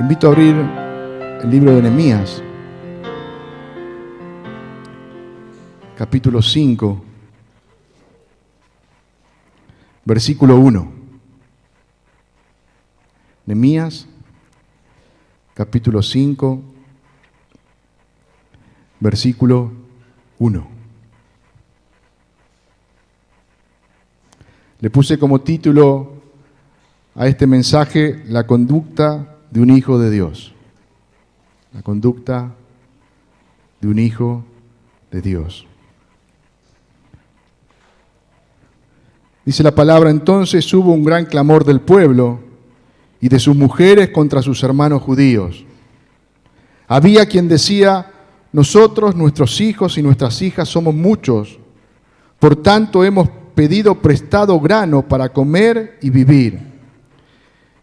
Invito a abrir el libro de Nehemías, capítulo 5, versículo 1. Nehemías, capítulo 5, versículo 1. Le puse como título a este mensaje: la conducta de un hijo de Dios. La conducta de un hijo de Dios. Dice la palabra: entonces hubo un gran clamor del pueblo y de sus mujeres contra sus hermanos judíos. Había quien decía: nosotros, nuestros hijos y nuestras hijas somos muchos, por tanto hemos pedido prestado grano para comer y vivir.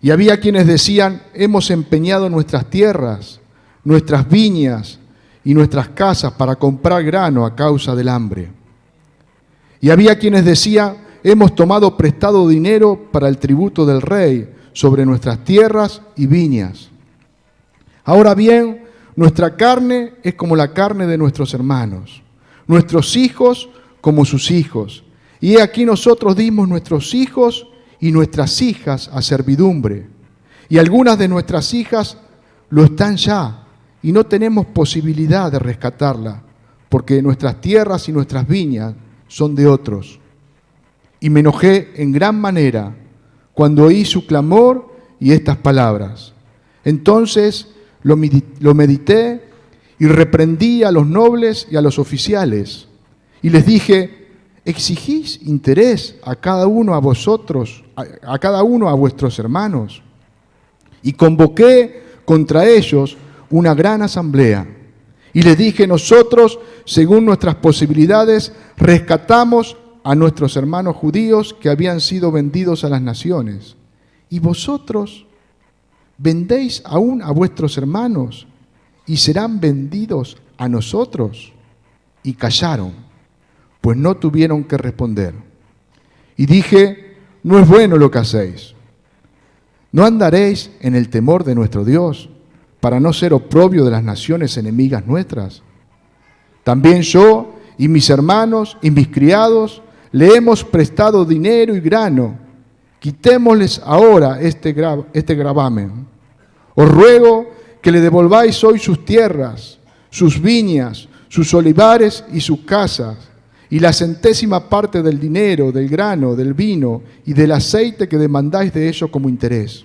Y había quienes decían: hemos empeñado nuestras tierras, nuestras viñas y nuestras casas para comprar grano a causa del hambre. Y había quienes decían: hemos tomado prestado dinero para el tributo del rey sobre nuestras tierras y viñas. Ahora bien, nuestra carne es como la carne de nuestros hermanos, nuestros hijos como sus hijos. Y he aquí nosotros dimos nuestros hijos y nuestras hijas a servidumbre. Y algunas de nuestras hijas lo están ya, y no tenemos posibilidad de rescatarla, porque nuestras tierras y nuestras viñas son de otros. Y me enojé en gran manera cuando oí su clamor y estas palabras. Entonces lo medité y reprendí a los nobles y a los oficiales. Y les dije: ¿exigís interés a cada uno a vosotros, a cada uno a vuestros hermanos? Y convoqué contra ellos una gran asamblea. Y les dije: nosotros, según nuestras posibilidades, rescatamos a nuestros hermanos judíos que habían sido vendidos a las naciones. Y vosotros vendéis aún a vuestros hermanos y serán vendidos a nosotros. Y callaron, pues no tuvieron que responder. Y dije: no es bueno lo que hacéis. ¿No andaréis en el temor de nuestro Dios, para no ser oprobio de las naciones enemigas nuestras? También yo y mis hermanos y mis criados le hemos prestado dinero y grano. Quitémosles ahora este gravamen. Os ruego que le devolváis hoy sus tierras, sus viñas, sus olivares y sus casas, y la centésima parte del dinero, del grano, del vino y del aceite que demandáis de ellos como interés.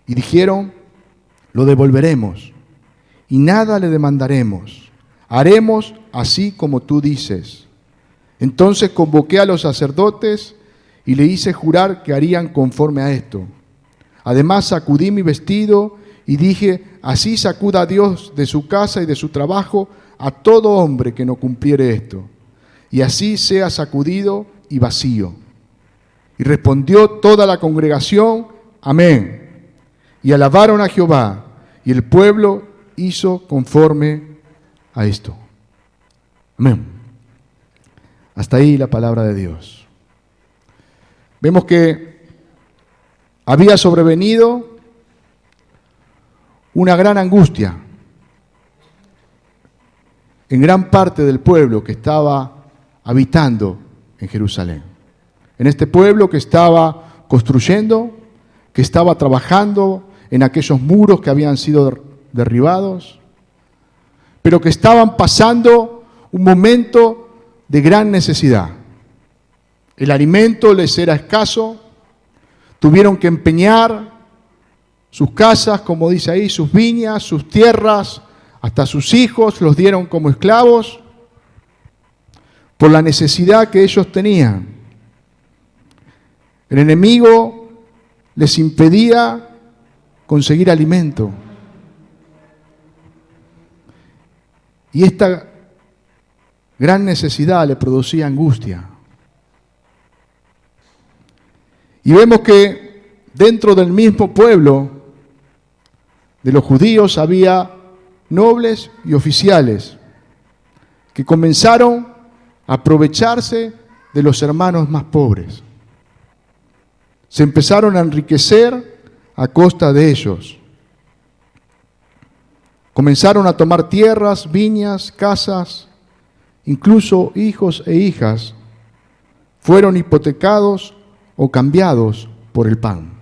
Y dijeron: lo devolveremos, y nada le demandaremos. Haremos así como tú dices. Entonces convoqué a los sacerdotes y le hice jurar que harían conforme a esto. Además sacudí mi vestido y dije: así sacuda Dios de su casa y de su trabajo a todo hombre que no cumpliere esto, y así sea sacudido y vacío. Y respondió toda la congregación: amén. Y alabaron a Jehová, y el pueblo hizo conforme a esto. Amén. Hasta ahí la palabra de Dios. Vemos que había sobrevenido una gran angustia en gran parte del pueblo que estaba habitando en Jerusalén. En este pueblo que estaba construyendo, que estaba trabajando en aquellos muros que habían sido derribados, pero que estaban pasando un momento de gran necesidad. El alimento les era escaso, tuvieron que empeñar sus casas, como dice ahí, sus viñas, sus tierras, hasta sus hijos los dieron como esclavos por la necesidad que ellos tenían. El enemigo les impedía conseguir alimento. Y esta gran necesidad le producía angustia. Y vemos que dentro del mismo pueblo de los judíos había nobles y oficiales que comenzaron a aprovecharse de los hermanos más pobres. Se empezaron a enriquecer a costa de ellos. Comenzaron a tomar tierras, viñas, casas, incluso hijos e hijas fueron hipotecados o cambiados por el pan.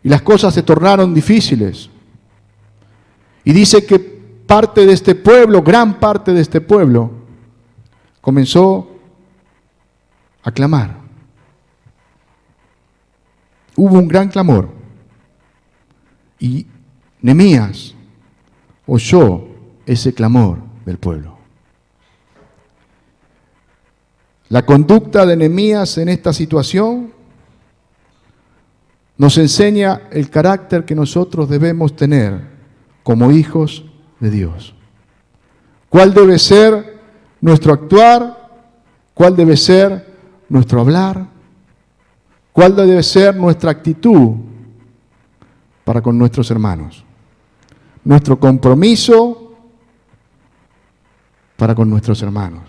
Y las cosas se tornaron difíciles. Y dice que parte de este pueblo, gran parte de este pueblo, comenzó a clamar. Hubo un gran clamor. Y Nehemías oyó ese clamor del pueblo. La conducta de Nehemías en esta situación nos enseña el carácter que nosotros debemos tener como hijos de Dios. ¿Cuál debe ser nuestro actuar? ¿Cuál debe ser nuestro hablar? ¿Cuál debe ser nuestra actitud para con nuestros hermanos? Nuestro compromiso para con nuestros hermanos.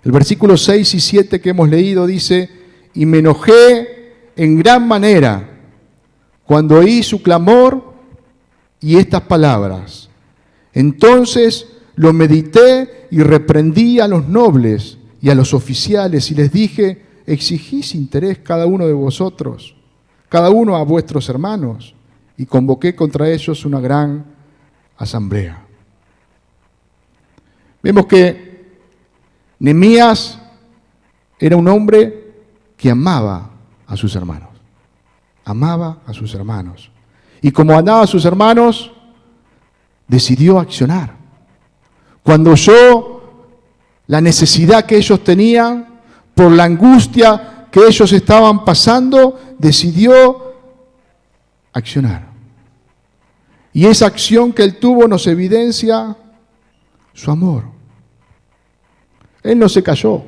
El versículo 6 y 7 que hemos leído dice: y me enojé en gran manera cuando oí su clamor y estas palabras. Entonces lo medité y reprendí a los nobles y a los oficiales y les dije: exigís interés cada uno de vosotros, cada uno a vuestros hermanos, y convoqué contra ellos una gran asamblea. Vemos que Nehemías era un hombre que amaba a sus hermanos. Amaba a sus hermanos. Y como amaba a sus hermanos, decidió accionar. Cuando oyó la necesidad que ellos tenían, por la angustia que ellos estaban pasando, decidió accionar. Y esa acción que él tuvo nos evidencia su amor. Él no se cayó,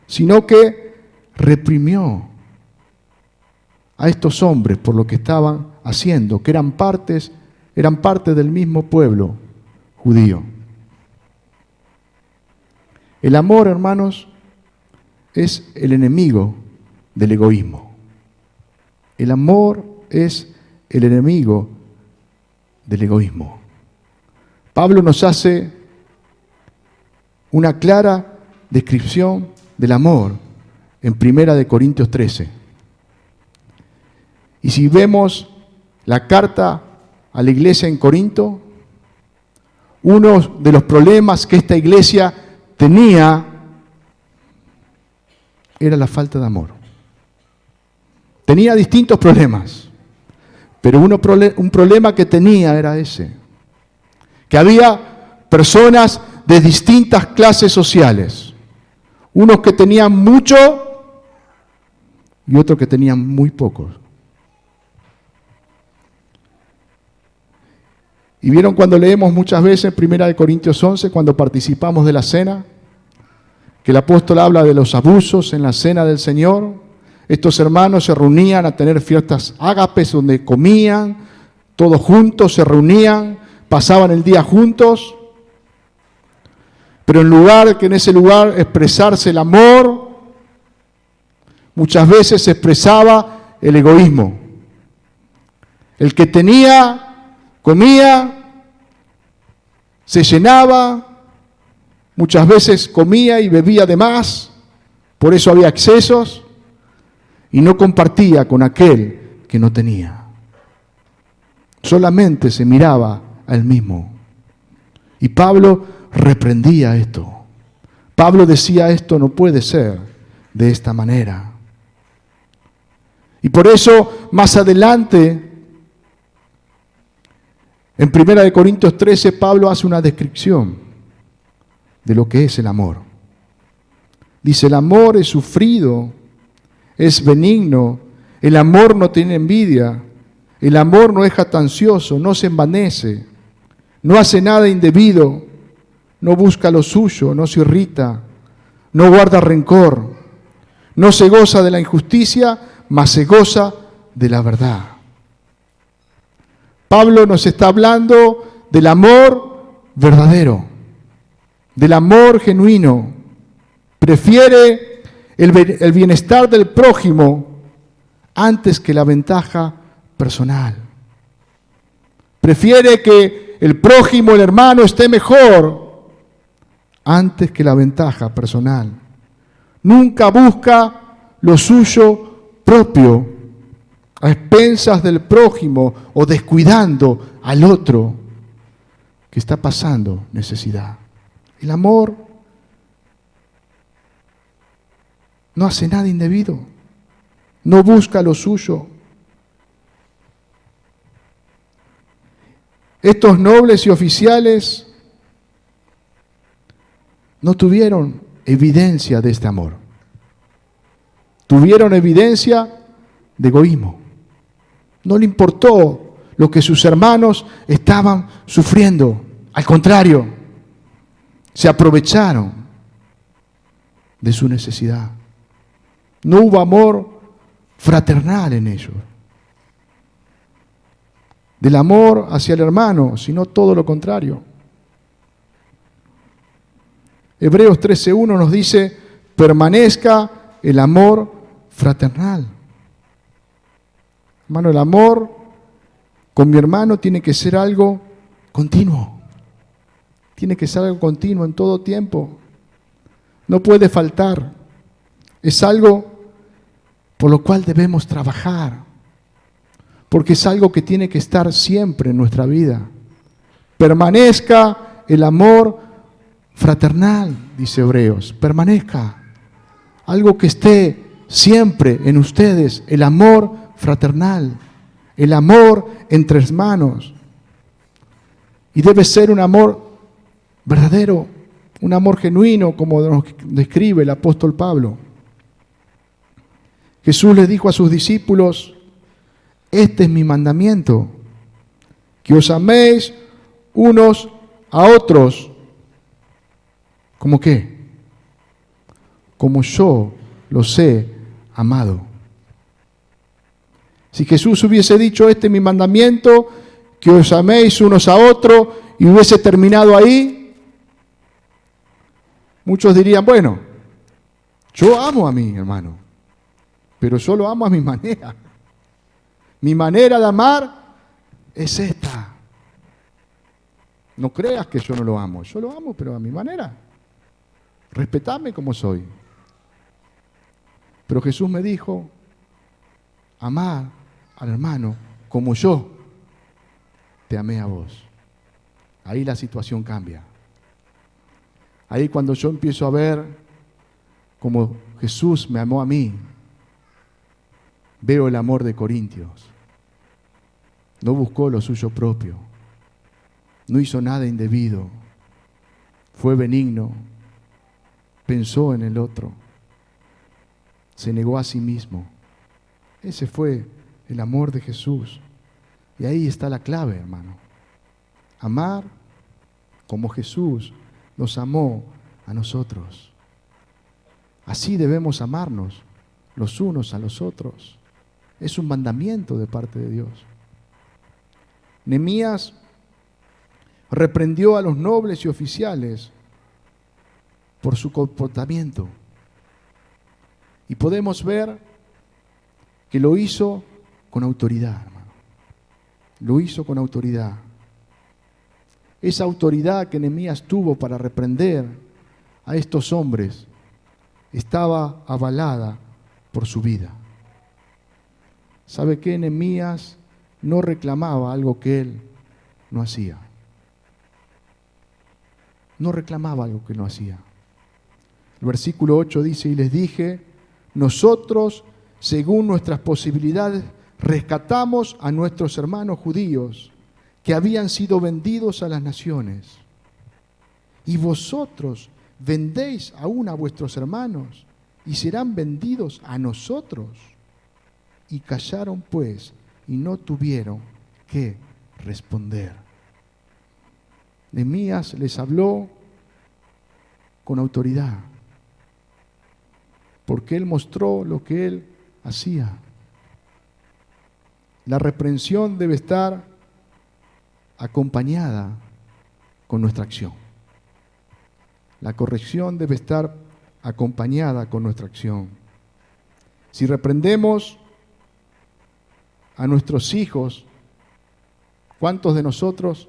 sino que reprimió a estos hombres por lo que estaban haciendo, que eran parte del mismo pueblo judío. El amor, hermanos, es el enemigo del egoísmo. El amor es el enemigo del egoísmo. Pablo nos hace una clara descripción del amor en 1 Corintios 13. Y si vemos la carta a la iglesia en Corinto, uno de los problemas que esta iglesia tenía era la falta de amor. Tenía distintos problemas, pero un problema que tenía era ese, que había personas de distintas clases sociales, unos que tenían mucho y otros que tenían muy pocos. Y vieron cuando leemos muchas veces 1 Corintios 11, cuando participamos de la cena, que el apóstol habla de los abusos en la cena del Señor. Estos hermanos se reunían a tener fiestas ágapes donde comían, todos juntos se reunían, pasaban el día juntos. Pero en lugar que en ese lugar expresarse el amor, muchas veces se expresaba el egoísmo. El que tenía, comía, se llenaba, muchas veces comía y bebía de más, por eso había excesos, y no compartía con aquel que no tenía. Solamente se miraba a él mismo. Y Pablo reprendía esto. Pablo decía: esto no puede ser de esta manera. Y por eso, más adelante, en 1 Corintios 13, Pablo hace una descripción de lo que es el amor. Dice: el amor es sufrido, es benigno, el amor no tiene envidia, el amor no es jactancioso, no se envanece, no hace nada indebido, no busca lo suyo, no se irrita, no guarda rencor, no se goza de la injusticia, mas se goza de la verdad. Pablo nos está hablando del amor verdadero, del amor genuino. Prefiere el bienestar del prójimo antes que la ventaja personal. Prefiere que el prójimo, el hermano, esté mejor antes que la ventaja personal. Nunca busca lo suyo propio a expensas del prójimo o descuidando al otro que está pasando necesidad. El amor no hace nada indebido, no busca lo suyo. Estos nobles y oficiales no tuvieron evidencia de este amor. Tuvieron evidencia de egoísmo. No le importó lo que sus hermanos estaban sufriendo. Al contrario, se aprovecharon de su necesidad. No hubo amor fraternal en ellos. Del amor hacia el hermano, sino todo lo contrario. Hebreos 13:1 nos dice, permanezca el amor fraternal. Hermano, el amor con mi hermano tiene que ser algo continuo. Tiene que ser algo continuo en todo tiempo. No puede faltar. Es algo por lo cual debemos trabajar. Porque es algo que tiene que estar siempre en nuestra vida. Permanezca el amor fraternal, dice Hebreos. Permanezca. Algo que esté siempre en ustedes, el amor fraternal, el amor entre hermanos. Y debe ser un amor verdadero, un amor genuino, como nos describe el apóstol Pablo. Jesús le dijo a sus discípulos, este es mi mandamiento, que os améis unos a otros. ¿Cómo qué? Como yo los he amado. Si Jesús hubiese dicho, este es mi mandamiento, que os améis unos a otros, y hubiese terminado ahí, muchos dirían, bueno, yo amo a mi hermano, pero yo lo amo a mi manera. Mi manera de amar es esta. No creas que yo no lo amo. Yo lo amo, pero a mi manera. Respetame como soy. Pero Jesús me dijo, amar al hermano como yo te amé a vos. Ahí la situación cambia. Ahí cuando yo empiezo a ver como Jesús me amó a mí, veo el amor de Corintios. No buscó lo suyo propio. No hizo nada indebido. Fue benigno. Pensó en el otro. Se negó a sí mismo. Ese fue el amor de Jesús. Y ahí está la clave, hermano. Amar como Jesús nos amó a nosotros. Así debemos amarnos los unos a los otros. Es un mandamiento de parte de Dios. Nehemías reprendió a los nobles y oficiales por su comportamiento. Y podemos ver que lo hizo con autoridad, hermano. Lo hizo con autoridad. Esa autoridad que Nehemías tuvo para reprender a estos hombres estaba avalada por su vida. ¿Sabe qué? Nehemías no reclamaba algo que él no hacía. No reclamaba algo que no hacía. El versículo 8 dice, y les dije, nosotros, según nuestras posibilidades, rescatamos a nuestros hermanos judíos que habían sido vendidos a las naciones. Y vosotros vendéis aún a vuestros hermanos y serán vendidos a nosotros. Y callaron pues y no tuvieron que responder. Nehemías les habló con autoridad, porque él mostró lo que él hacía. La reprensión debe estar acompañada con nuestra acción. La corrección debe estar acompañada con nuestra acción. Si reprendemos a nuestros hijos ¿Cuántos de nosotros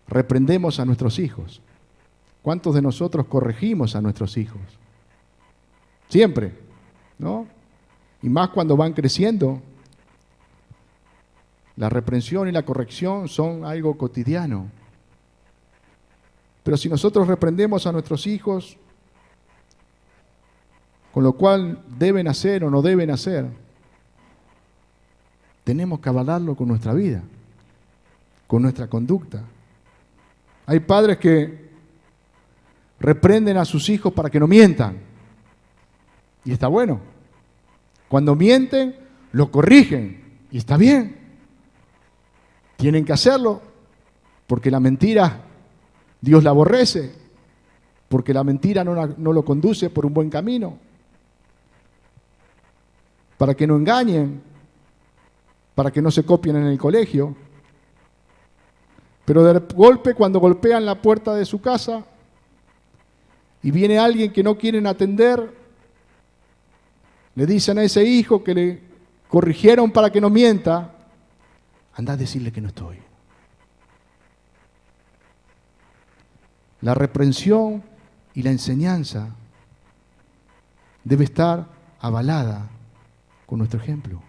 reprendemos a nuestros hijos? ¿Cuántos de nosotros corregimos a nuestros hijos? Siempre, ¿no? Y más cuando van creciendo. La reprensión y la corrección son algo cotidiano. Pero si nosotros reprendemos a nuestros hijos, con lo cual deben hacer o no deben hacer, tenemos que avalarlo con nuestra vida, con nuestra conducta. Hay padres que reprenden a sus hijos para que no mientan. Y está bueno. Cuando mienten, lo corrigen. Y está bien. Tienen que hacerlo, porque la mentira Dios la aborrece, porque la mentira no lo conduce por un buen camino. Para que no engañen, para que no se copien en el colegio. Pero de golpe, cuando golpean la puerta de su casa y viene alguien que no quieren atender, le dicen a ese hijo que le corrigieron para que no mienta, anda a decirle que no estoy. La reprensión y la enseñanza debe estar avalada con nuestro ejemplo,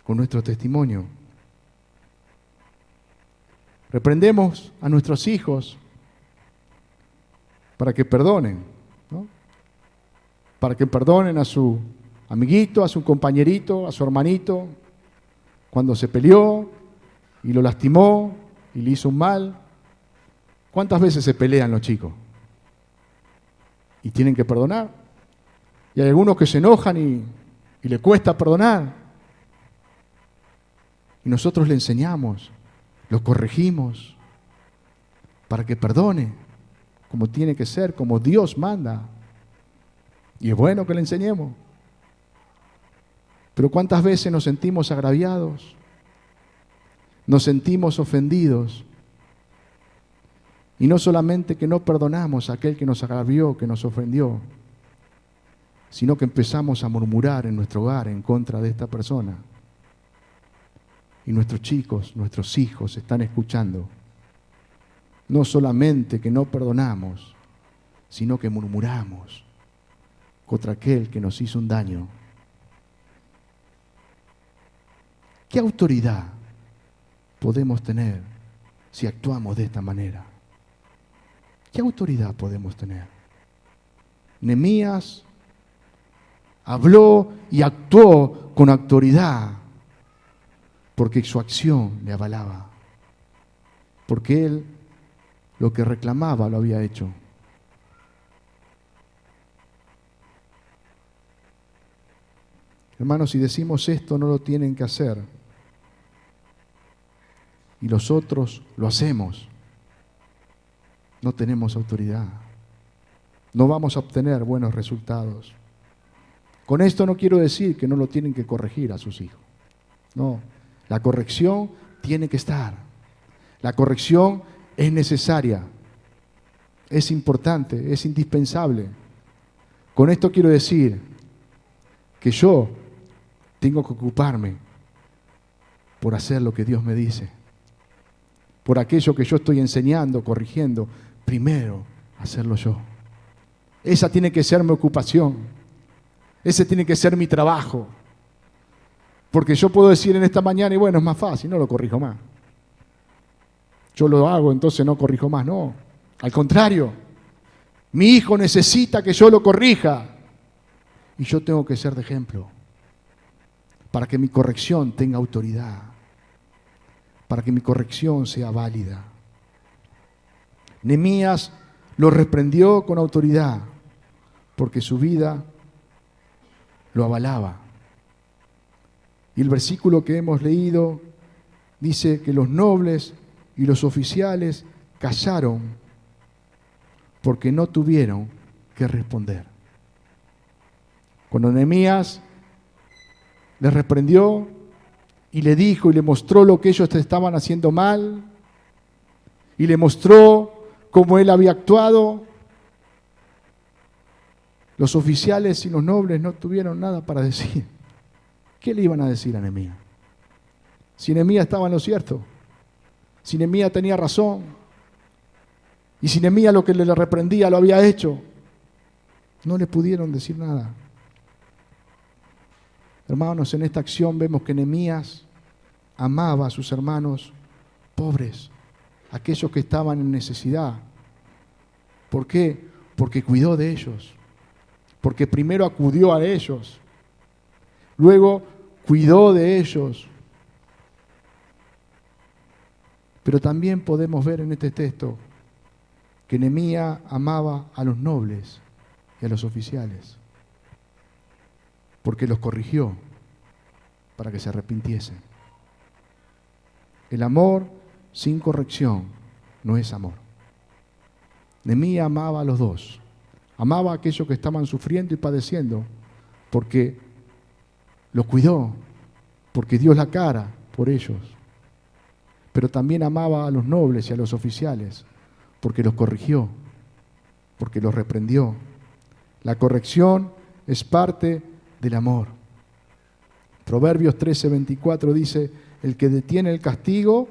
con nuestro testimonio. Reprendemos a nuestros hijos para que perdonen, ¿no? Para que perdonen a su amiguito, a su compañerito, a su hermanito, cuando se peleó y lo lastimó y le hizo un mal. ¿Cuántas veces se pelean los chicos? Y tienen que perdonar. Y hay algunos que se enojan y le cuesta perdonar. Y nosotros le enseñamos, lo corregimos para que perdone, como tiene que ser, como Dios manda. Y es bueno que le enseñemos. Pero ¿cuántas veces nos sentimos agraviados? Nos sentimos ofendidos. Y no solamente que no perdonamos a aquel que nos agravió, que nos ofendió, sino que empezamos a murmurar en nuestro hogar en contra de esta persona. Y nuestros chicos, nuestros hijos están escuchando. No solamente que no perdonamos, sino que murmuramos contra aquel que nos hizo un daño. ¿Qué autoridad podemos tener si actuamos de esta manera? ¿Qué autoridad podemos tener? Nehemías habló y actuó con autoridad porque su acción le avalaba, porque él lo que reclamaba lo había hecho. Hermanos, si decimos esto no lo tienen que hacer y los otros lo hacemos, no tenemos autoridad. No vamos a obtener buenos resultados. Con esto no quiero decir que no lo tienen que corregir a sus hijos. No, la corrección tiene que estar. La corrección es necesaria, es importante, es indispensable. Con esto quiero decir que yo tengo que ocuparme por hacer lo que Dios me dice, por aquello que yo estoy enseñando, corrigiendo, primero hacerlo yo. Esa tiene que ser mi ocupación, ese tiene que ser mi trabajo, porque yo puedo decir en esta mañana, y bueno, es más fácil, no lo corrijo más. Yo lo hago, entonces no corrijo más, no. Al contrario, mi hijo necesita que yo lo corrija y yo tengo que ser de ejemplo para que mi corrección tenga autoridad, para que mi corrección sea válida. Nehemías lo reprendió con autoridad porque su vida lo avalaba. Y el versículo que hemos leído dice que los nobles y los oficiales callaron porque no tuvieron que responder. Cuando Nehemías les reprendió y le dijo y le mostró lo que ellos estaban haciendo mal y le mostró cómo él había actuado, los oficiales y los nobles no tuvieron nada para decir. ¿Qué le iban a decir a Nehemías? Si Nehemías estaba en lo cierto, si Nehemías tenía razón, y si Nehemías lo que le reprendía lo había hecho, no le pudieron decir nada. Hermanos, en esta acción vemos que Nehemías amaba a sus hermanos pobres, aquellos que estaban en necesidad. ¿Por qué? Porque cuidó de ellos, porque primero acudió a ellos, luego cuidó de ellos. Pero también podemos ver en este texto que Nehemías amaba a los nobles y a los oficiales, porque los corrigió para que se arrepintiesen. El amor sin corrección no es amor. Nehemías amaba a los dos. Amaba a aquellos que estaban sufriendo y padeciendo porque los cuidó, porque dio la cara por ellos. Pero también amaba a los nobles y a los oficiales porque los corrigió, porque los reprendió. La corrección es parte del amor. Proverbios 13:24 dice: el que detiene el castigo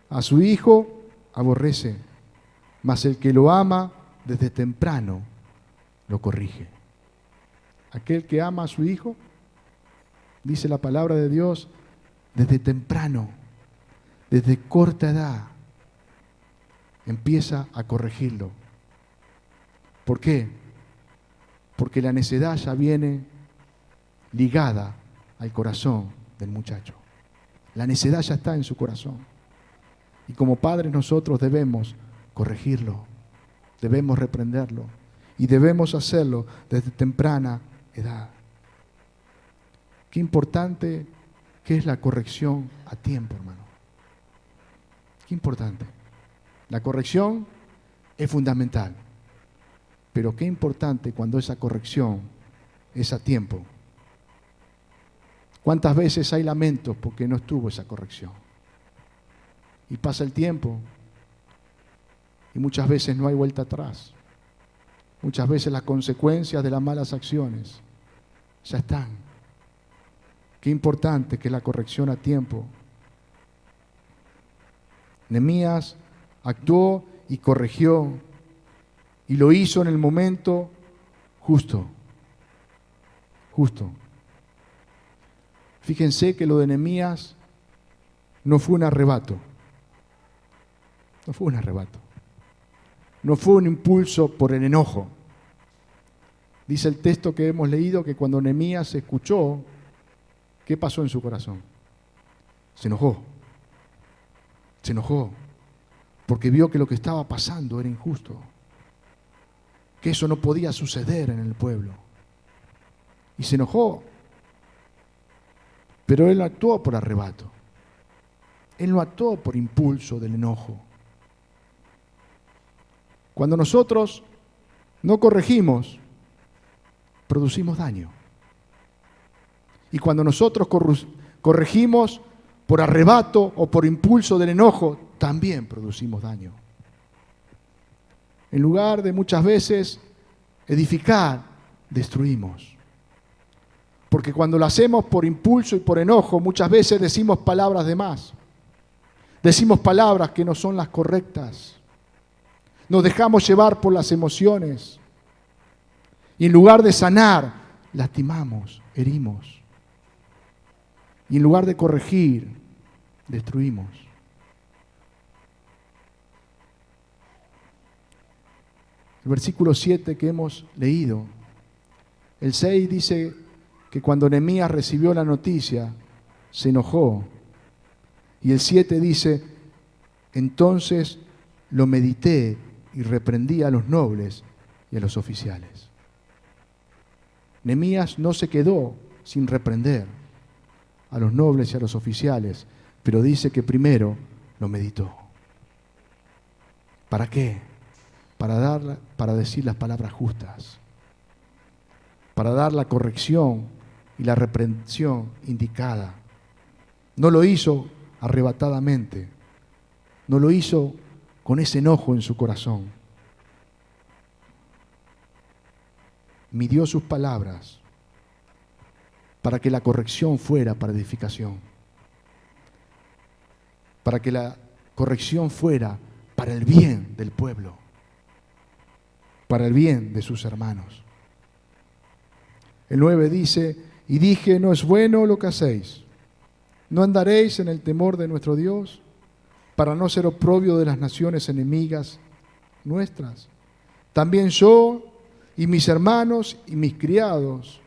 a su hijo aborrece, mas el que lo ama desde temprano lo corrige. Aquel que ama a su hijo, dice la palabra de Dios, desde temprano, desde corta edad, empieza a corregirlo. ¿Por qué? Porque la necedad ya viene ligada al corazón del muchacho. La necedad ya está en su corazón. Y como padres nosotros debemos corregirlo, debemos reprenderlo y debemos hacerlo desde temprana edad. Qué importante que es la corrección a tiempo, hermano. Qué importante. La corrección es fundamental, pero qué importante cuando esa corrección es a tiempo. ¿Cuántas veces hay lamentos porque no estuvo esa corrección? Y pasa el tiempo y muchas veces no hay vuelta atrás. Muchas veces las consecuencias de las malas acciones ya están. Qué importante que es la corrección a tiempo. Nehemías actuó y corrigió y lo hizo en el momento justo. Justo. Fíjense que lo de Nehemías no fue un arrebato. No fue un arrebato. No fue un impulso por el enojo. Dice el texto que hemos leído que cuando Nehemías escuchó, ¿qué pasó en su corazón? Se enojó. Se enojó porque vio que lo que estaba pasando era injusto, que eso no podía suceder en el pueblo. Y se enojó. Pero él actuó por arrebato. Él no actuó por impulso del enojo. Cuando nosotros no corregimos, producimos daño. Y cuando nosotros corregimos por arrebato o por impulso del enojo, también producimos daño. En lugar de muchas veces edificar, destruimos. Porque cuando lo hacemos por impulso y por enojo, muchas veces decimos palabras de más. Decimos palabras que no son las correctas. Nos dejamos llevar por las emociones. Y en lugar de sanar, lastimamos, herimos. Y en lugar de corregir, destruimos. El versículo 7 que hemos leído, el 6 dice que cuando Nehemías recibió la noticia, se enojó. Y el 7 dice: entonces lo medité y reprendí a los nobles y a los oficiales. Nehemías no se quedó sin reprender a los nobles y a los oficiales, pero dice que primero lo meditó. ¿Para qué? Para decir las palabras justas, para dar la corrección y la reprensión indicada. No lo hizo arrebatadamente, no lo hizo con ese enojo en su corazón. Midió sus palabras para que la corrección fuera para edificación. para que la corrección fuera para el bien del pueblo, para el bien de sus hermanos. El 9 dice, y dije, no es bueno lo que hacéis. ¿No andaréis en el temor de nuestro Dios para no ser oprobio de las naciones enemigas nuestras? También yo y mis hermanos y mis criados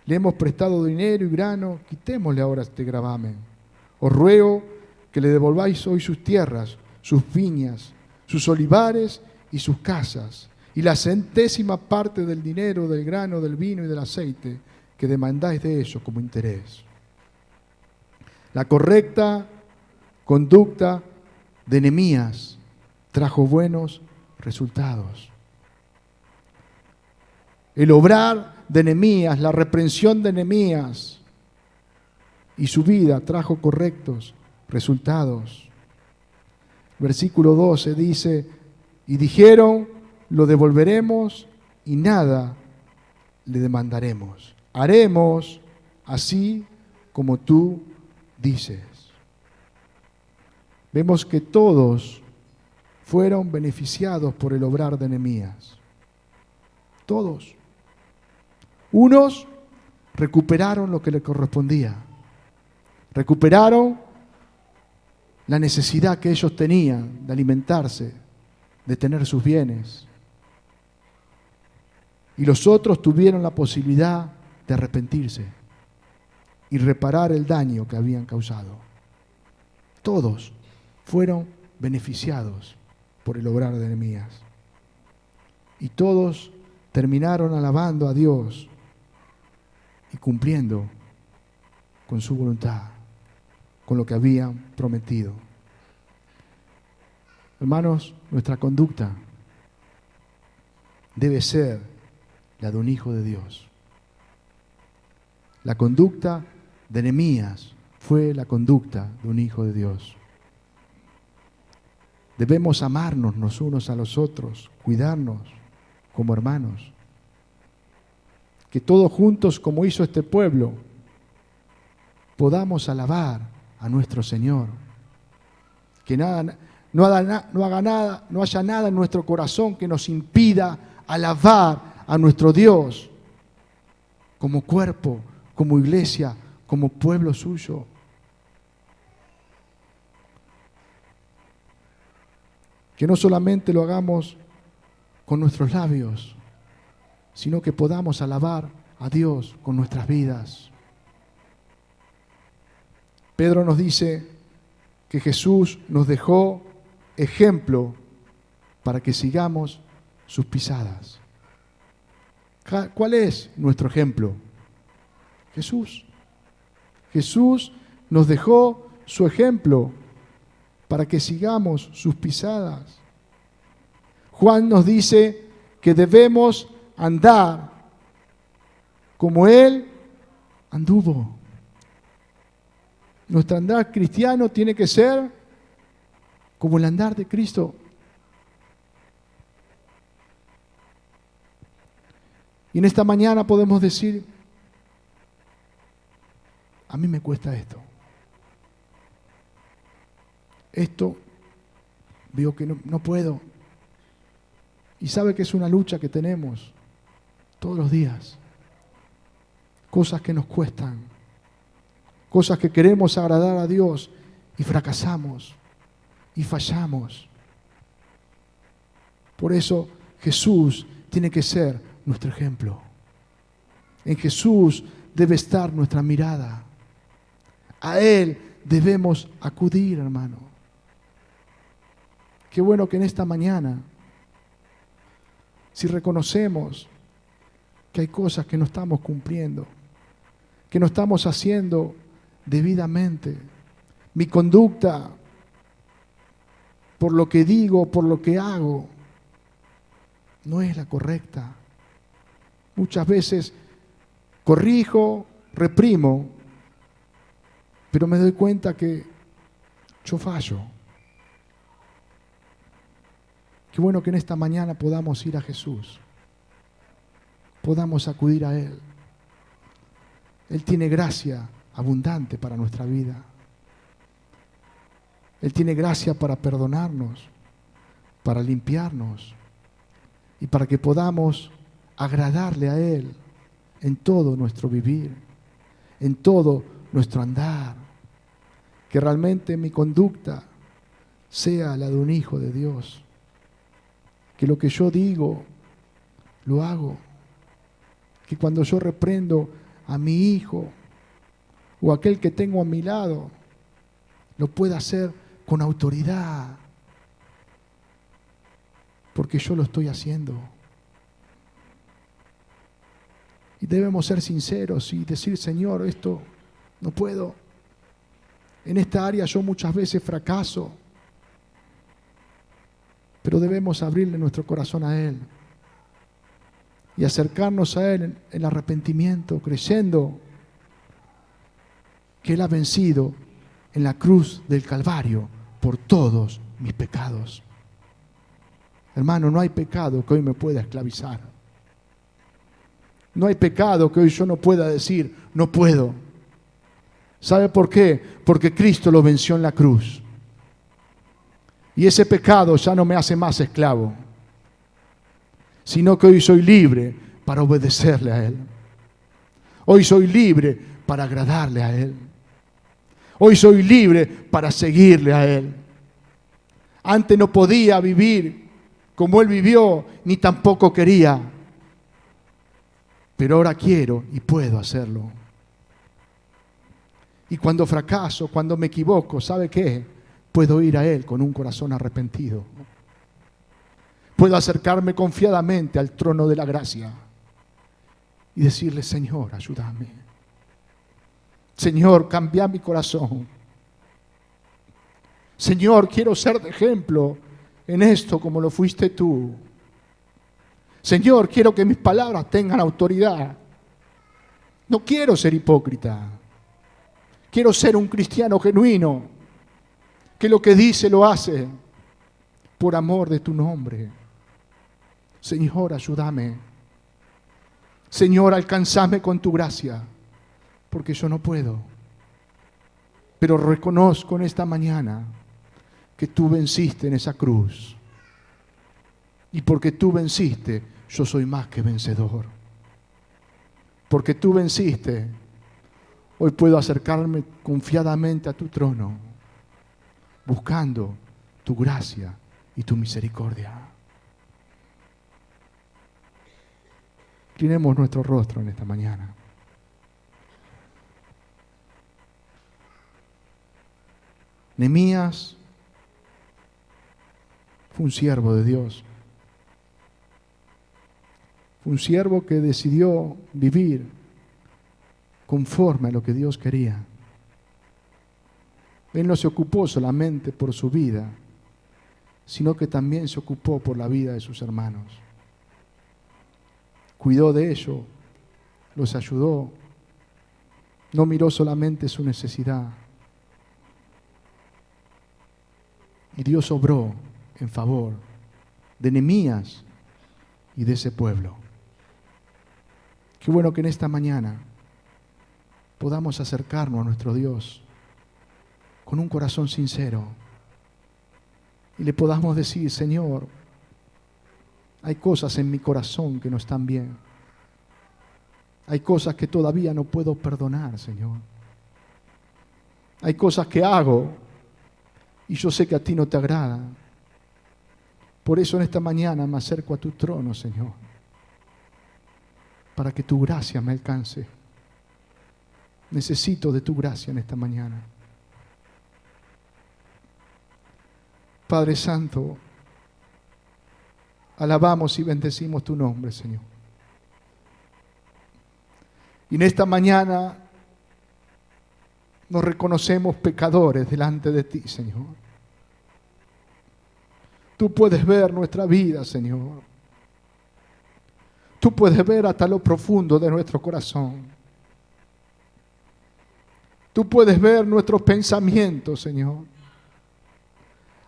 le hemos prestado dinero y grano, quitémosle ahora este gravamen. Os ruego que le devolváis hoy sus tierras, sus viñas, sus olivares y sus casas, y la centésima parte del dinero, del grano, del vino y del aceite que demandáis de ellos como interés. La correcta conducta de Nehemías trajo buenos resultados. El obrar de Nehemías, la reprensión de Nehemías y su vida trajo correctos resultados. Versículo 12 dice, y dijeron, lo devolveremos y nada le demandaremos. Haremos así como tú dices. Vemos que todos fueron beneficiados por el obrar de Nehemías. Todos. Unos recuperaron lo que le correspondía. Recuperaron la necesidad que ellos tenían de alimentarse, de tener sus bienes. Y los otros tuvieron la posibilidad de arrepentirse y reparar el daño que habían causado. Todos fueron beneficiados por el obrar de Nehemías. Y todos terminaron alabando a Dios y cumpliendo con su voluntad, con lo que habían prometido. Hermanos, nuestra conducta debe ser la de un hijo de Dios. La conducta de Nehemías fue la conducta de un hijo de Dios. Debemos amarnos los unos a los otros, cuidarnos como hermanos. Que todos juntos, como hizo este pueblo, podamos alabar a nuestro Señor. Que no haya nada en nuestro corazón que nos impida alabar a nuestro Dios como cuerpo, como iglesia, como pueblo suyo. Que no solamente lo hagamos con nuestros labios, sino que podamos alabar a Dios con nuestras vidas. Pedro nos dice que Jesús nos dejó ejemplo para que sigamos sus pisadas. ¿Cuál es nuestro ejemplo? Jesús. Jesús nos dejó su ejemplo para que sigamos sus pisadas. Juan nos dice que debemos andar como Él anduvo. Nuestro andar cristiano tiene que ser como el andar de Cristo. Y en esta mañana podemos decir, a mí me cuesta esto. Esto veo que no puedo. Y sabe que es una lucha que tenemos todos los días. Cosas que nos cuestan. Cosas que queremos agradar a Dios y fracasamos y fallamos. Por eso Jesús tiene que ser nuestro ejemplo. En Jesús debe estar nuestra mirada. A Él debemos acudir, hermano. Qué bueno que en esta mañana, si reconocemos que hay cosas que no estamos cumpliendo, que no estamos haciendo debidamente, mi conducta, por lo que digo, por lo que hago, no es la correcta. Muchas veces corrijo, reprimo, pero me doy cuenta que yo fallo. Qué bueno que en esta mañana podamos ir a Jesús, podamos acudir a Él. Él tiene gracia abundante para nuestra vida. Él tiene gracia para perdonarnos, para limpiarnos y para que podamos agradarle a Él en todo nuestro vivir, en todo nuestro andar. Que realmente mi conducta sea la de un hijo de Dios. Que lo que yo digo, lo hago. Que cuando yo reprendo a mi hijo o a aquel que tengo a mi lado, lo pueda hacer con autoridad. Porque yo lo estoy haciendo. Y debemos ser sinceros y decir, Señor, esto no puedo. En esta área yo muchas veces fracaso. Pero debemos abrirle nuestro corazón a Él. Y acercarnos a Él en el arrepentimiento, creyendo que Él ha vencido en la cruz del Calvario por todos mis pecados. Hermano, no hay pecado que hoy me pueda esclavizar. No hay pecado que hoy yo no pueda decir, no puedo. ¿Sabe por qué? Porque Cristo lo venció en la cruz. Y ese pecado ya no me hace más esclavo, sino que hoy soy libre para obedecerle a Él. Hoy soy libre para agradarle a Él. Hoy soy libre para seguirle a Él. Antes no podía vivir como Él vivió, ni tampoco quería. Pero ahora quiero y puedo hacerlo. Y cuando fracaso, cuando me equivoco, ¿sabe qué? Puedo ir a Él con un corazón arrepentido. Puedo acercarme confiadamente al trono de la gracia y decirle, Señor, ayúdame. Señor, cambia mi corazón. Señor, quiero ser de ejemplo en esto como lo fuiste tú. Señor, quiero que mis palabras tengan autoridad. No quiero ser hipócrita. Quiero ser un cristiano genuino, que lo que dice lo hace por amor de tu nombre. Señor, ayúdame. Señor, alcánzame con tu gracia, porque yo no puedo. Pero reconozco en esta mañana que tú venciste en esa cruz. Y porque tú venciste, yo soy más que vencedor. Porque tú venciste, hoy puedo acercarme confiadamente a tu trono, buscando tu gracia y tu misericordia. Inclinemos nuestro rostro en esta mañana. Nehemías fue un siervo de Dios. Fue un siervo que decidió vivir conforme a lo que Dios quería. Él no se ocupó solamente por su vida, sino que también se ocupó por la vida de sus hermanos. Cuidó de ellos, los ayudó, no miró solamente su necesidad. Y Dios obró en favor de Nehemías y de ese pueblo. Qué bueno que en esta mañana podamos acercarnos a nuestro Dios con un corazón sincero y le podamos decir, Señor, hay cosas en mi corazón que no están bien. Hay cosas que todavía no puedo perdonar, Señor. Hay cosas que hago y yo sé que a ti no te agrada. Por eso en esta mañana me acerco a tu trono, Señor, para que tu gracia me alcance. Necesito de tu gracia en esta mañana. Padre Santo, alabamos y bendecimos tu nombre, Señor. Y en esta mañana nos reconocemos pecadores delante de ti, Señor. Tú puedes ver nuestra vida, Señor. Tú puedes ver hasta lo profundo de nuestro corazón. Tú puedes ver nuestros pensamientos, Señor.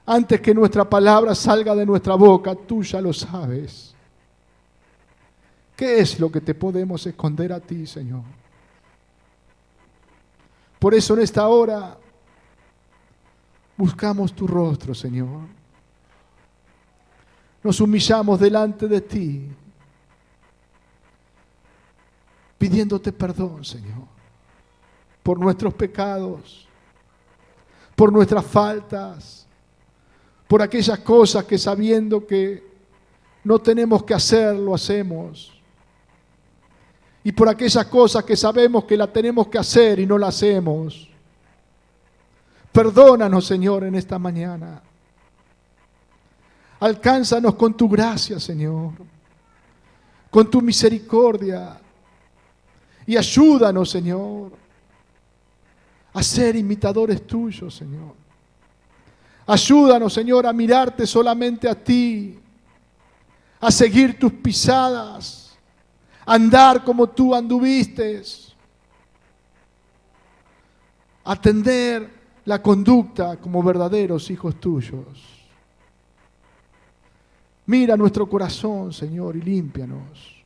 Antes que nuestra palabra salga de nuestra boca, tú ya lo sabes. ¿Qué es lo que te podemos esconder a ti, Señor? Por eso en esta hora Buscamos tu rostro, Señor. Nos humillamos delante de ti, pidiéndote perdón, Señor, por nuestros pecados, por nuestras faltas, por aquellas cosas que sabiendo que no tenemos que hacer, lo hacemos. Y por aquellas cosas que sabemos que la tenemos que hacer y no la hacemos. Perdónanos, Señor, en esta mañana. Alcánzanos con tu gracia, Señor, con tu misericordia. Y ayúdanos, Señor, a ser imitadores tuyos, Señor. Ayúdanos, Señor, a mirarte solamente a ti, a seguir tus pisadas, a andar como tú anduviste, a atender la conducta como verdaderos hijos tuyos. Mira nuestro corazón, Señor, y límpianos,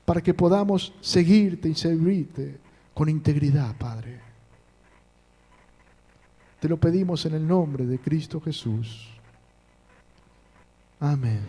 para que podamos seguirte y servirte con integridad, Padre. Te lo pedimos en el nombre de Cristo Jesús. Amén.